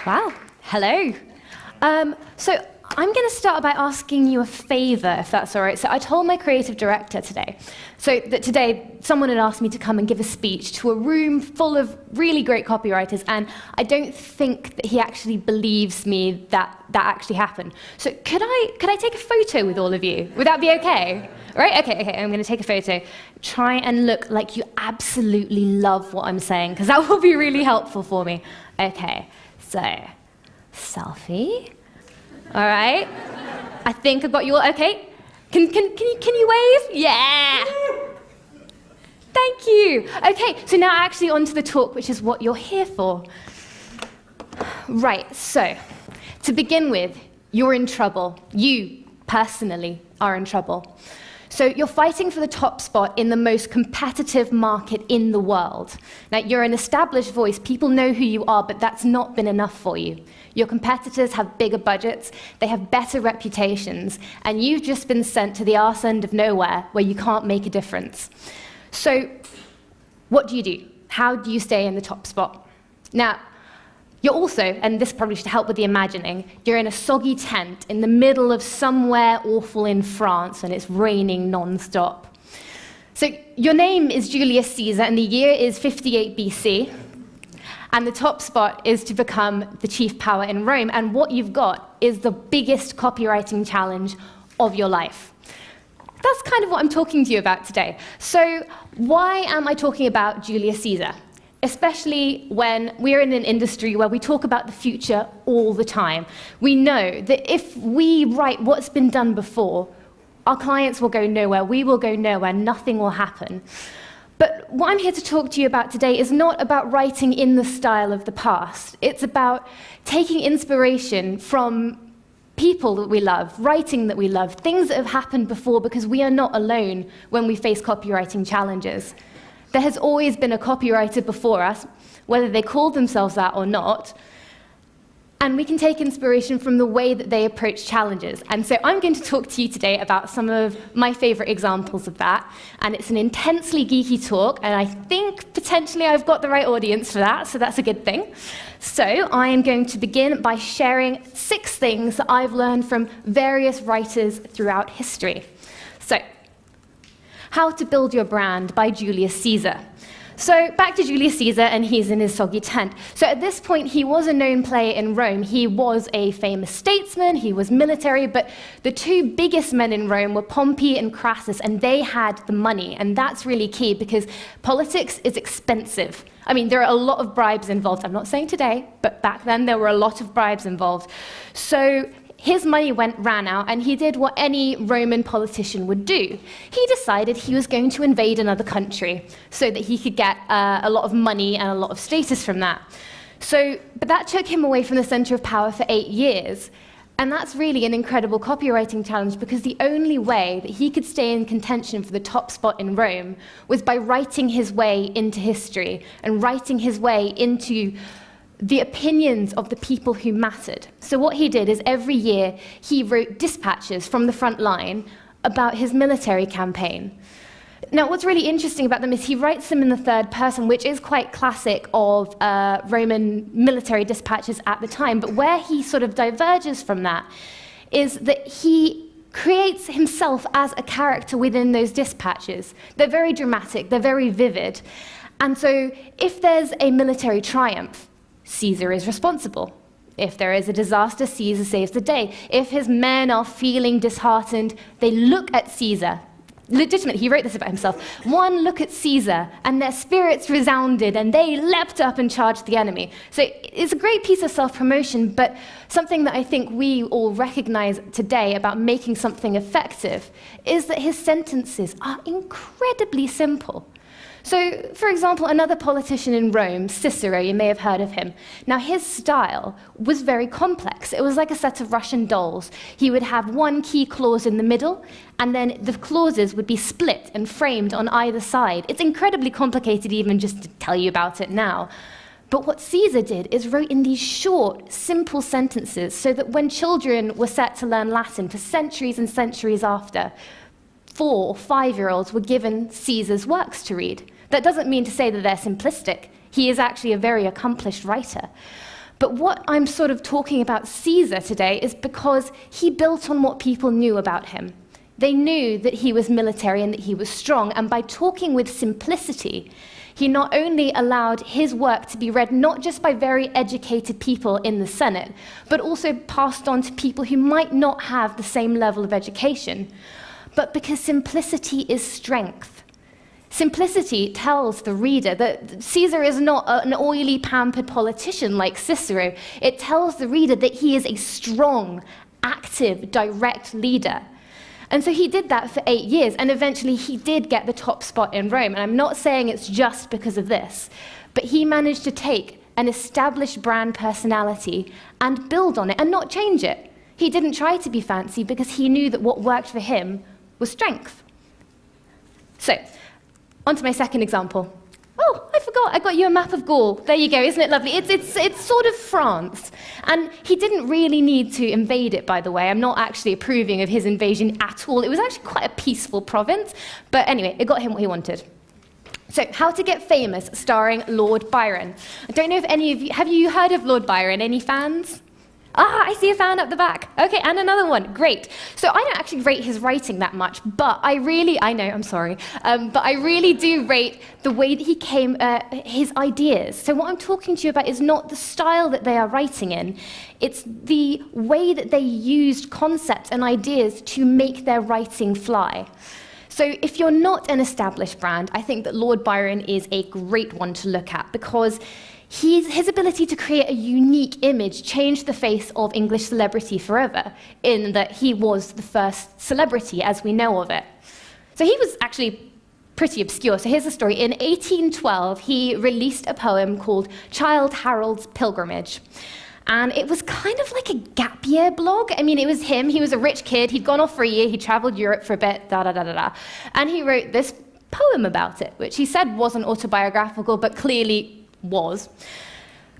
Wow, hello. So I'm going to start by asking you a favor, if that's all right. So I told my creative director today, so that today someone had asked me to come and give a speech to a room full of really great copywriters, and I don't think that he actually believes me that that actually happened. So could I take a photo with all of you? Would that be okay? Right? Okay, I'm going to take a photo. Try and look like you absolutely love what I'm saying, because that will be really helpful for me. Okay, so selfie. All right. I think I've got you all. Okay. Can you wave? Yeah. Thank you. Okay, so now actually on to the talk, which is what you're here for. Right, so to begin with, you're in trouble. You, personally, are in trouble. So you're fighting for the top spot in the most competitive market in the world. Now, you're an established voice. People know who you are, but that's not been enough for you. Your competitors have bigger budgets, they have better reputations, and you've just been sent to the arse end of nowhere where you can't make a difference. So what do? How do you stay in the top spot? Now, you're also, and this probably should help with the imagining, you're in a soggy tent in the middle of somewhere awful in France, and it's raining non-stop. So your name is Julius Caesar, and the year is 58 BC, and the top spot is to become the chief power in Rome, and what you've got is the biggest copywriting challenge of your life. That's kind of what I'm talking to you about today. So why am I talking about Julius Caesar? Especially when we're in an industry where we talk about the future all the time. We know that if we write what's been done before, our clients will go nowhere, we will go nowhere, nothing will happen. But what I'm here to talk to you about today is not about writing in the style of the past. It's about taking inspiration from people that we love, writing that we love, things that have happened before, because we are not alone when we face copywriting challenges. There has always been a copywriter before us, whether they called themselves that or not, and we can take inspiration from the way that they approach challenges. And so I'm going to talk to you today about some of my favorite examples of that, and it's an intensely geeky talk, and I think potentially I've got the right audience for that, so that's a good thing. So I am going to begin by sharing 6 things that I've learned from various writers throughout history. So, How to Build Your Brand by Julius Caesar. So back to Julius Caesar, and he's in his soggy tent. So at this point, he was a known player in Rome. He was a famous statesman, he was military, but the 2 biggest men in Rome were Pompey and Crassus, and they had the money, and that's really key because politics is expensive. I mean, there are a lot of bribes involved. I'm not saying today, but back then there were a lot of bribes involved. So his money ran out, and he did what any Roman politician would do. He decided he was going to invade another country so that he could get a lot of money and a lot of status from that. But that took him away from the center of power for 8 years. And that's really an incredible copywriting challenge, because the only way that he could stay in contention for the top spot in Rome was by writing his way into history and writing his way into the opinions of the people who mattered. So what he did is every year he wrote dispatches from the front line about his military campaign. Now, what's really interesting about them is he writes them in the third person, which is quite classic of Roman military dispatches at the time. But where he sort of diverges from that is that he creates himself as a character within those dispatches. They're very dramatic, they're very vivid. And so if there's a military triumph, Caesar is responsible. If there is a disaster, Caesar saves the day. If his men are feeling disheartened, they look at Caesar. Legitimate, he wrote this about himself. One look at Caesar, and their spirits resounded, and they leapt up and charged the enemy. So it's a great piece of self-promotion, but something that I think we all recognize today about making something effective is that his sentences are incredibly simple. So, for example, another politician in Rome, Cicero, you may have heard of him. Now, his style was very complex. It was like a set of Russian dolls. He would have one key clause in the middle, and then the clauses would be split and framed on either side. It's incredibly complicated even just to tell you about it now. But what Caesar did is wrote in these short, simple sentences so that when children were set to learn Latin for centuries and centuries after, 4 or 5-year-olds were given Caesar's works to read. That doesn't mean to say that they're simplistic. He is actually a very accomplished writer. But what I'm sort of talking about Caesar today is because he built on what people knew about him. They knew that he was military and that he was strong, and by talking with simplicity, he not only allowed his work to be read not just by very educated people in the Senate, but also passed on to people who might not have the same level of education, but because simplicity is strength. Simplicity tells the reader that Caesar is not an oily, pampered politician like Cicero. It tells the reader that he is a strong, active, direct leader. And so he did that for 8 years, and eventually he did get the top spot in Rome. And I'm not saying it's just because of this, but he managed to take an established brand personality and build on it and not change it. He didn't try to be fancy because he knew that what worked for him was strength. So, on to my second example. Oh, I forgot, I got you a map of Gaul. There you go, isn't it lovely? It's sort of France. And he didn't really need to invade it, by the way. I'm not actually approving of his invasion at all. It was actually quite a peaceful province. But anyway, it got him what he wanted. So, How to Get Famous, starring Lord Byron. I don't know if any of you, have you heard of Lord Byron? Any fans? Ah, I see a fan up the back. Okay, and another one. Great. So I don't actually rate his writing that much, but I really do rate the way that he came, his ideas. So what I'm talking to you about is not the style that they are writing in. It's the way that they used concepts and ideas to make their writing fly. So if you're not an established brand, I think that Lord Byron is a great one to look at because his ability to create a unique image changed the face of English celebrity forever, in that he was the first celebrity as we know of it. So he was actually pretty obscure. So here's the story. In 1812, he released a poem called Childe Harold's Pilgrimage. And it was kind of like a gap year blog. I mean, it was him. He was a rich kid. He'd gone off for a year. He traveled Europe for a bit, da-da-da-da-da. And he wrote this poem about it, which he said wasn't autobiographical, but clearly was.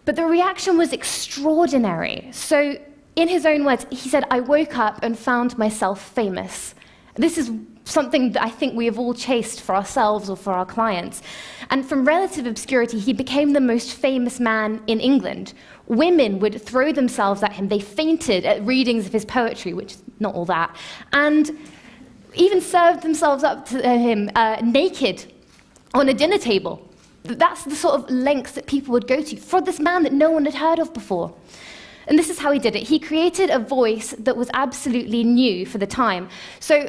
But the reaction was extraordinary. So in his own words, he said, "I woke up and found myself famous." This is something that I think we have all chased for ourselves or for our clients. And from relative obscurity, he became the most famous man in England. Women would throw themselves at him. They fainted at readings of his poetry, which is not all that, and even served themselves up to him naked on a dinner table. That's the sort of lengths that people would go to for this man that no one had heard of before. And this is how he did it. He created a voice that was absolutely new for the time. So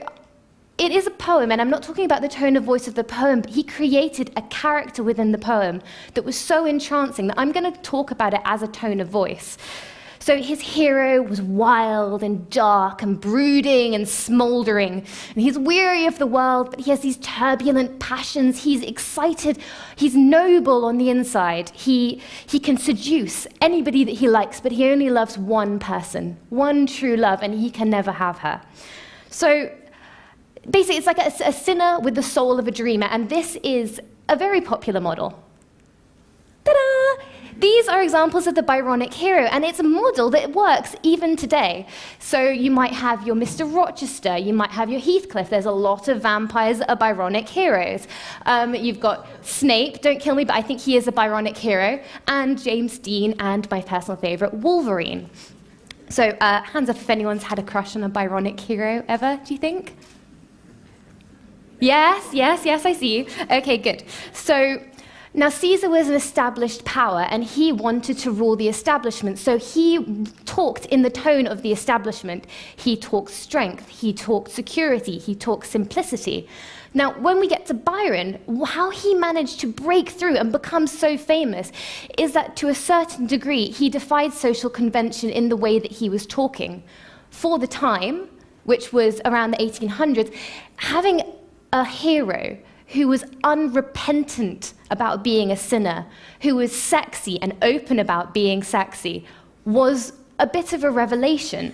it is a poem, and I'm not talking about the tone of voice of the poem, but he created a character within the poem that was so entrancing that I'm going to talk about it as a tone of voice. So his hero was wild and dark and brooding and smouldering. And he's weary of the world, but he has these turbulent passions. He's excited. He's noble on the inside. He can seduce anybody that he likes, but he only loves one person, one true love, and he can never have her. So basically, it's like a sinner with the soul of a dreamer, and this is a very popular model. Ta-da! These are examples of the Byronic hero, and it's a model that works even today. So you might have your Mr. Rochester, you might have your Heathcliff. There's a lot of vampires that are Byronic heroes. You've got Snape, don't kill me, but I think he is a Byronic hero, and James Dean, and my personal favorite, Wolverine. So hands up if anyone's had a crush on a Byronic hero ever, do you think? Yes, I see you. Okay, good. So now Caesar was an established power, and he wanted to rule the establishment. So he talked in the tone of the establishment. He talked strength, he talked security, he talked simplicity. Now, when we get to Byron, how he managed to break through and become so famous is that to a certain degree, he defied social convention in the way that he was talking. For the time, which was around the 1800s, having a hero who was unrepentant about being a sinner, who was sexy and open about being sexy, was a bit of a revelation.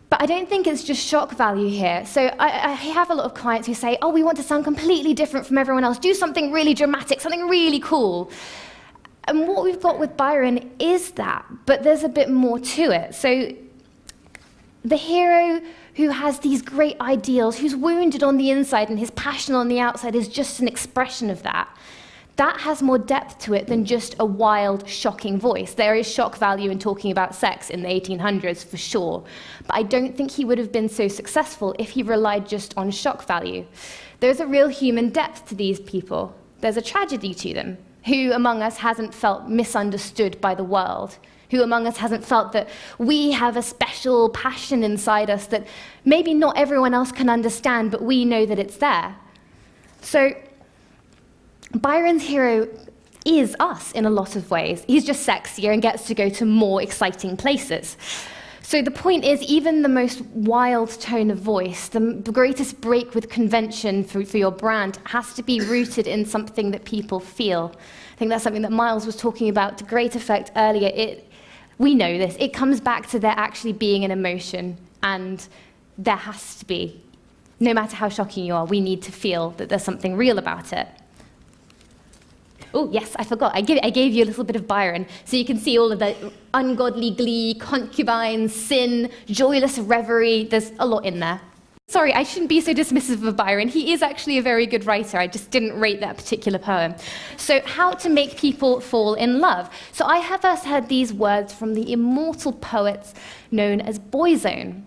But I don't think it's just shock value here. So I have a lot of clients who say, oh, we want to sound completely different from everyone else, do something really dramatic, something really cool. And what we've got with Byron is that, but there's a bit more to it. So the hero who has these great ideals, who's wounded on the inside and his passion on the outside is just an expression of that. that has more depth to it than just a wild, shocking voice. There is shock value in talking about sex in the 1800s, for sure. But I don't think he would have been so successful if he relied just on shock value. There's a real human depth to these people. There's a tragedy to them. Who among us hasn't felt misunderstood by the world? Who among us hasn't felt that we have a special passion inside us that maybe not everyone else can understand, but we know that it's there? So Byron's hero is us in a lot of ways. He's just sexier and gets to go to more exciting places. So the point is, even the most wild tone of voice, the greatest break with convention for your brand, has to be rooted in something that people feel. I think that's something that Miles was talking about to great effect earlier. We know this. It comes back to there actually being an emotion, and there has to be. No matter how shocking you are, we need to feel that there's something real about it. Oh, yes, I forgot. I gave you a little bit of Byron, so you can see all of the ungodly glee, concubines, sin, joyless reverie. There's a lot in there. Sorry, I shouldn't be so dismissive of Byron. He is actually a very good writer. I just didn't rate that particular poem. So how to make people fall in love. So I have first heard these words from the immortal poets known as Boyzone.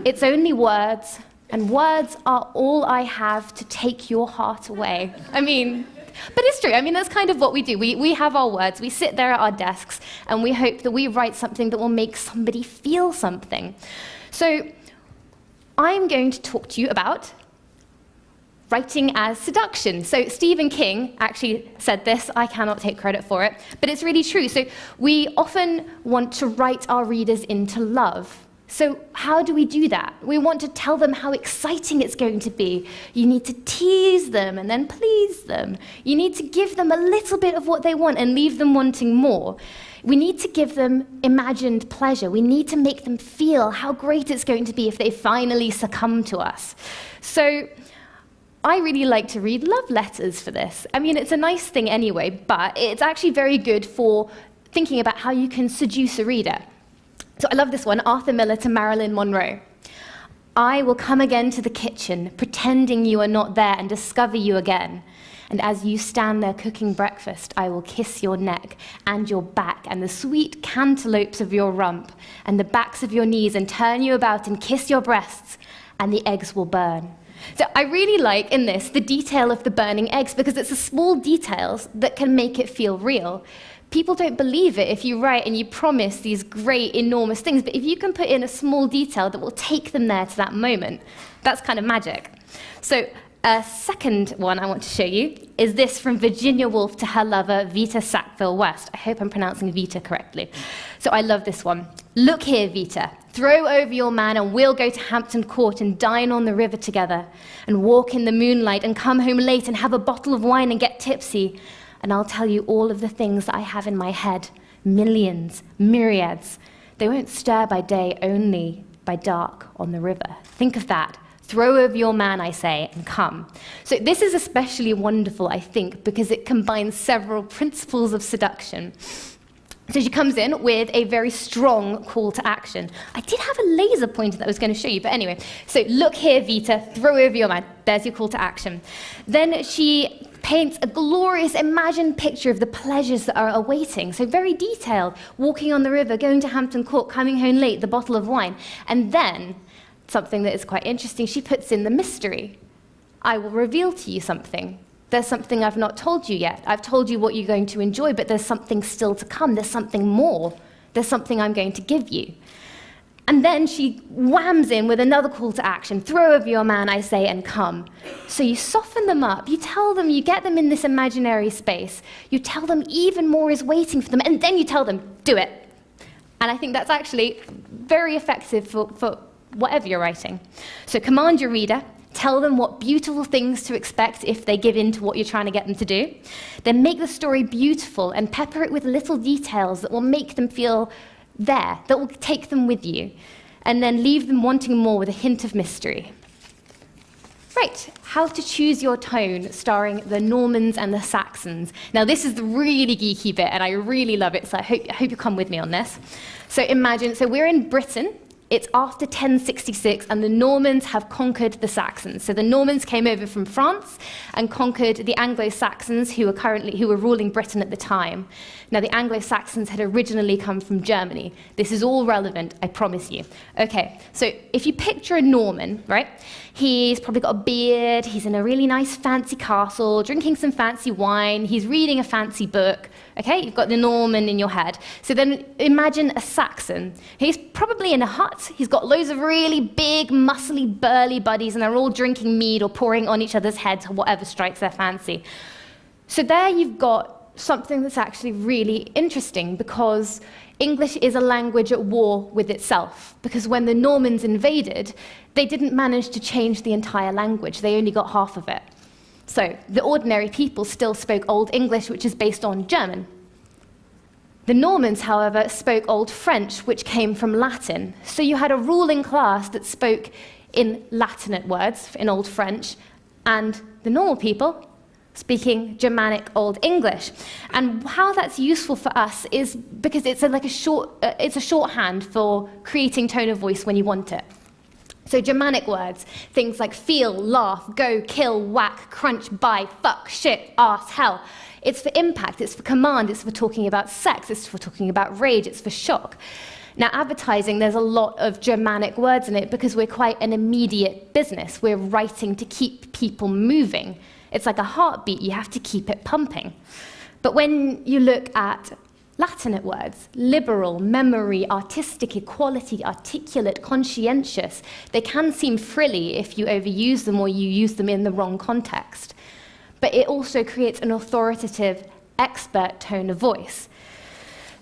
It's only words, and words are all I have to take your heart away. But it's true. That's kind of what we do. We have our words. We sit there at our desks, and we hope that we write something that will make somebody feel something. So I'm going to talk to you about writing as seduction. So Stephen King actually said this. I cannot take credit for it, but it's really true. So we often want to write our readers into love. So how do we do that? We want to tell them how exciting it's going to be. You need to tease them and then please them. You need to give them a little bit of what they want and leave them wanting more. We need to give them imagined pleasure. We need to make them feel how great it's going to be if they finally succumb to us. So I really like to read love letters for this. It's a nice thing anyway, but it's actually very good for thinking about how you can seduce a reader. So I love this one, Arthur Miller to Marilyn Monroe. I will come again to the kitchen, pretending you are not there, and discover you again. And as you stand there cooking breakfast, I will kiss your neck and your back and the sweet cantaloupes of your rump and the backs of your knees, and turn you about and kiss your breasts, and the eggs will burn. So I really like in this the detail of the burning eggs, because it's the small details that can make it feel real. People don't believe it if you write and you promise these great, enormous things, but if you can put in a small detail that will take them there to that moment, that's kind of magic. So a second one I want to show you is this from Virginia Woolf to her lover, Vita Sackville West. I hope I'm pronouncing Vita correctly. So I love this one. Look here, Vita. Throw over your man and we'll go to Hampton Court and dine on the river together and walk in the moonlight and come home late and have a bottle of wine and get tipsy. And I'll tell you all of the things that I have in my head. Millions, myriads. They won't stir by day, only by dark on the river. Think of that. Throw over your man, I say, and come. So this is especially wonderful, I think, because it combines several principles of seduction. So she comes in with a very strong call to action. I did have a laser pointer that I was going to show you, but anyway. So look here, Vita, throw over your man. There's your call to action. Then she paints a glorious imagined picture of the pleasures that are awaiting. So very detailed, walking on the river, going to Hampton Court, coming home late, the bottle of wine. And then, something that is quite interesting, she puts in the mystery. I will reveal to you something. There's something I've not told you yet. I've told you what you're going to enjoy, but there's something still to come. There's something more. There's something I'm going to give you. And then she whams in with another call to action. Throw over your man, I say, and come. So you soften them up. You tell them, you get them in this imaginary space. You tell them even more is waiting for them. And then you tell them, do it. And I think that's actually very effective for whatever you're writing. So command your reader. Tell them what beautiful things to expect if they give in to what you're trying to get them to do. Then make the story beautiful and pepper it with little details that will make them feel there, that will take them with you. And then leave them wanting more with a hint of mystery. Right, how to choose your tone, starring the Normans and the Saxons. Now this is the really geeky bit, and I really love it, so I hope you come with me on this. So imagine, we're in Britain, It's after 1066, and the Normans have conquered the Saxons. So the Normans came over from France and conquered the Anglo-Saxons who were ruling Britain at the time. Now, the Anglo-Saxons had originally come from Germany. This is all relevant, I promise you. Okay, so if you picture a Norman, right? He's probably got a beard, he's in a really nice fancy castle, drinking some fancy wine, he's reading a fancy book. Okay, you've got the Norman in your head. So then imagine a Saxon. He's probably in a hut. He's got loads of really big, muscly, burly buddies, and they're all drinking mead or pouring on each other's heads or whatever strikes their fancy. So there you've got something that's actually really interesting, because English is a language at war with itself. Because when the Normans invaded, they didn't manage to change the entire language. They only got half of it. So the ordinary people still spoke Old English, which is based on German. The Normans, however, spoke Old French, which came from Latin. So you had a ruling class that spoke in Latinate words, in Old French, and the normal people speaking Germanic Old English. And how that's useful for us is because it's a shorthand for creating tone of voice when you want it. So Germanic words, things like feel, laugh, go, kill, whack, crunch, buy, fuck, shit, arse, hell. It's for impact, it's for command, it's for talking about sex, it's for talking about rage, it's for shock. Now, advertising, there's a lot of Germanic words in it because we're quite an immediate business. We're writing to keep people moving. It's like a heartbeat, you have to keep it pumping. But when you look at Latinate words, liberal, memory, artistic, equality, articulate, conscientious, they can seem frilly if you overuse them or you use them in the wrong context. But it also creates an authoritative, expert tone of voice.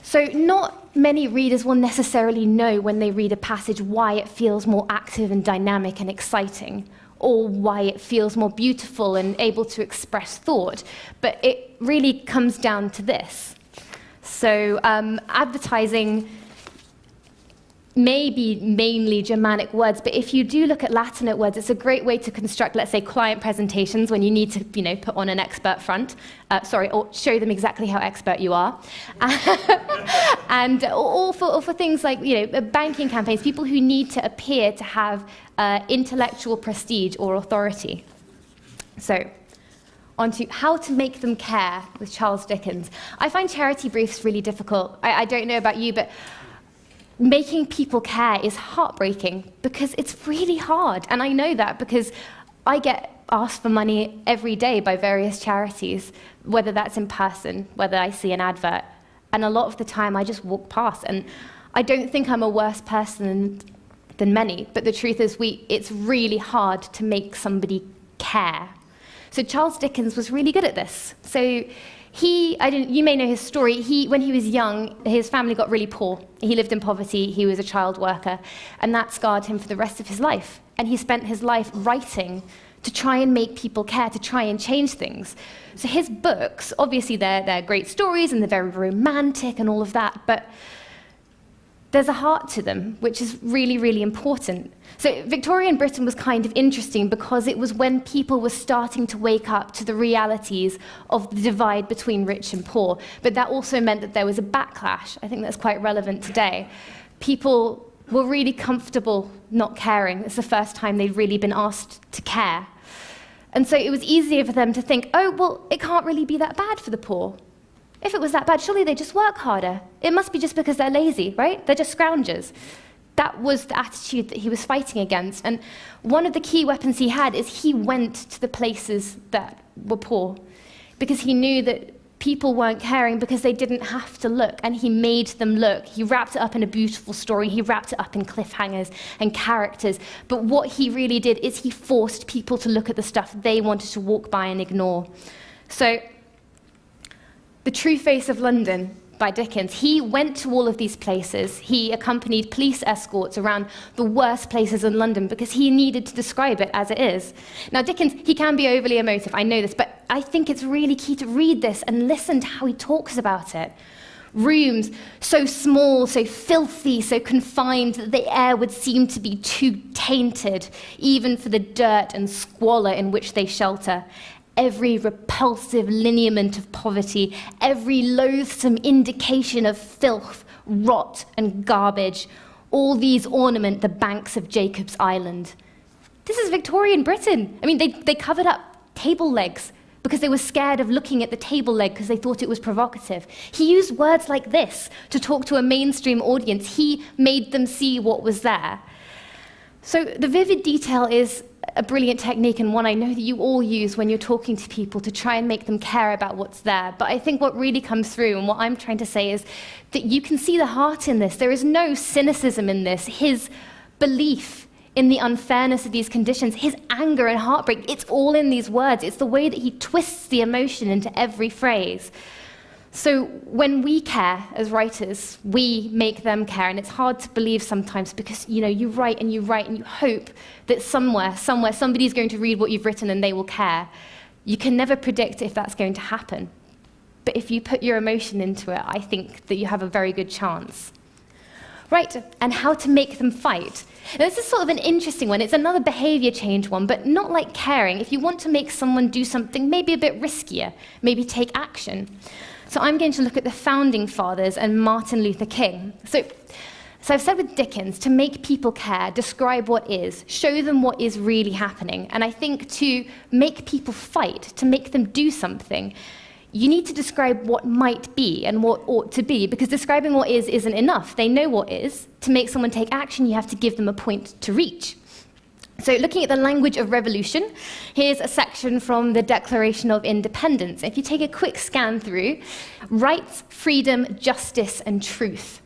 So not many readers will necessarily know when they read a passage why it feels more active and dynamic and exciting, or why it feels more beautiful and able to express thought. But it really comes down to this. So advertising may be mainly Germanic words, but if you do look at Latinate words, it's a great way to construct, let's say, client presentations when you need to, put on an expert front, or show them exactly how expert you are, and or for things like, banking campaigns, people who need to appear to have intellectual prestige or authority. So, onto how to make them care with Charles Dickens. I find charity briefs really difficult. I don't know about you, but making people care is heartbreaking because it's really hard. And I know that because I get asked for money every day by various charities, whether that's in person, whether I see an advert. And a lot of the time I just walk past. And I don't think I'm a worse person than many, but the truth is it's really hard to make somebody care. So Charles Dickens was really good at this. So you may know his story. When he was young, his family got really poor. He lived in poverty, he was a child worker, and that scarred him for the rest of his life. And he spent his life writing to try and make people care, to try and change things. So his books, obviously they're great stories and they're very romantic and all of that, but there's a heart to them, which is really, really important. So Victorian Britain was kind of interesting because it was when people were starting to wake up to the realities of the divide between rich and poor. But that also meant that there was a backlash. I think that's quite relevant today. People were really comfortable not caring. It's the first time they've really been asked to care. And so it was easier for them to think, oh, well, it can't really be that bad for the poor. If it was that bad, surely they just work harder. It must be just because they're lazy, right? They're just scroungers. That was the attitude that he was fighting against. And one of the key weapons he had is he went to the places that were poor because he knew that people weren't caring because they didn't have to look, and he made them look. He wrapped it up in a beautiful story. He wrapped it up in cliffhangers and characters. But what he really did is he forced people to look at the stuff they wanted to walk by and ignore. So, The True Face of London by Dickens. He went to all of these places. He accompanied police escorts around the worst places in London because he needed to describe it as it is. Now, Dickens, he can be overly emotive, I know this, but I think it's really key to read this and listen to how he talks about it. Rooms so small, so filthy, so confined that the air would seem to be too tainted, even for the dirt and squalor in which they shelter. Every repulsive lineament of poverty, every loathsome indication of filth, rot, and garbage, All these ornament the banks of Jacob's Island. This is Victorian Britain. I mean, they covered up table legs because they were scared of looking at the table leg because they thought it was provocative. He used words like this to talk to a mainstream audience. He made them see what was there. So the vivid detail is a brilliant technique, and one I know that you all use when you're talking to people to try and make them care about what's there. But I think what really comes through, and what I'm trying to say, is that you can see the heart in this. There is no cynicism in this. His belief in the unfairness of these conditions, his anger and heartbreak, it's all in these words. It's the way that he twists the emotion into every phrase. So when we care as writers, we make them care, and it's hard to believe sometimes because, you write and you hope that somewhere, somebody's going to read what you've written and they will care. You can never predict if that's going to happen. But if you put your emotion into it, I think that you have a very good chance. Right, and how to make them fight. Now, this is sort of an interesting one. It's another behavior change one, but not like caring. If you want to make someone do something maybe a bit riskier, maybe take action. So I'm going to look at the Founding Fathers and Martin Luther King. So I've said with Dickens, to make people care, describe what is, show them what is really happening. And I think to make people fight, to make them do something, you need to describe what might be and what ought to be, because describing what is isn't enough. They know what is. To make someone take action, you have to give them a point to reach. So looking at the language of revolution, here's a section from the Declaration of Independence. If you take a quick scan through, rights, freedom, justice, and truth.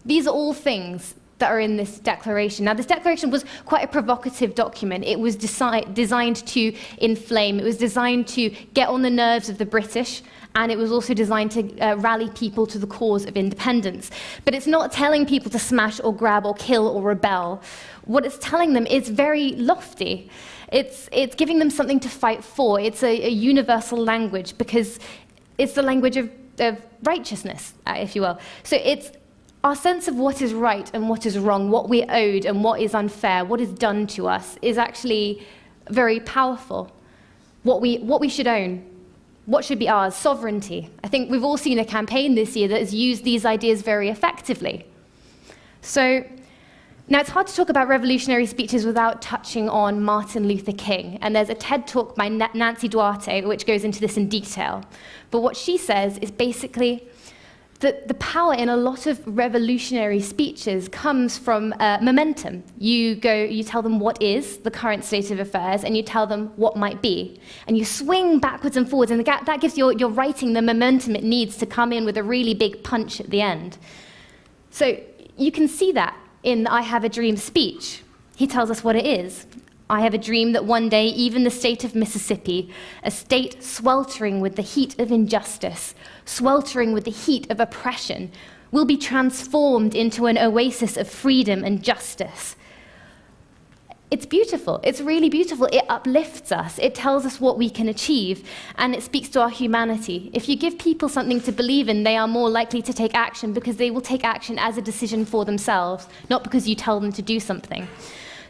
These are all things that are in this declaration. Now, this declaration was quite a provocative document. It was designed to inflame. It was designed to get on the nerves of the British, and it was also designed to rally people to the cause of independence. But it's not telling people to smash or grab or kill or rebel. What it's telling them is very lofty. It's giving them something to fight for. It's a universal language because it's the language of righteousness, if you will. So it's our sense of what is right and what is wrong, what we're owed and what is unfair, what is done to us, is actually very powerful. What we should own, what should be ours, sovereignty. I think we've all seen a campaign this year that has used these ideas very effectively. So now, it's hard to talk about revolutionary speeches without touching on Martin Luther King. And there's a TED Talk by Nancy Duarte which goes into this in detail. But what she says is basically that the power in a lot of revolutionary speeches comes from momentum. You tell them what is the current state of affairs, and you tell them what might be. And you swing backwards and forwards, and that gives your writing the momentum it needs to come in with a really big punch at the end. So you can see that in the I Have a Dream speech. He tells us what it is. I have a dream that one day even the state of Mississippi, a state sweltering with the heat of injustice, sweltering with the heat of oppression, will be transformed into an oasis of freedom and justice. It's beautiful. It's really beautiful. It uplifts us. It tells us what we can achieve, and it speaks to our humanity. If you give people something to believe in, they are more likely to take action because they will take action as a decision for themselves, not because you tell them to do something.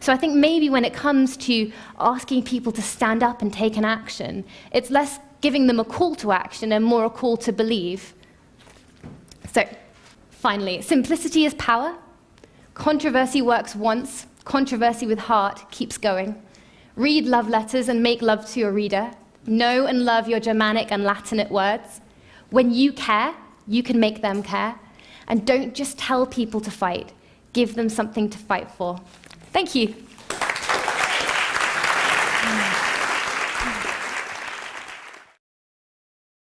So I think maybe when it comes to asking people to stand up and take an action, it's less giving them a call to action and more a call to believe. So, finally, simplicity is power. Controversy works once. Controversy with heart keeps going. Read love letters and make love to your reader. Know and love your Germanic and Latinate words. When you care, you can make them care. And don't just tell people to fight. Give them something to fight for. Thank you.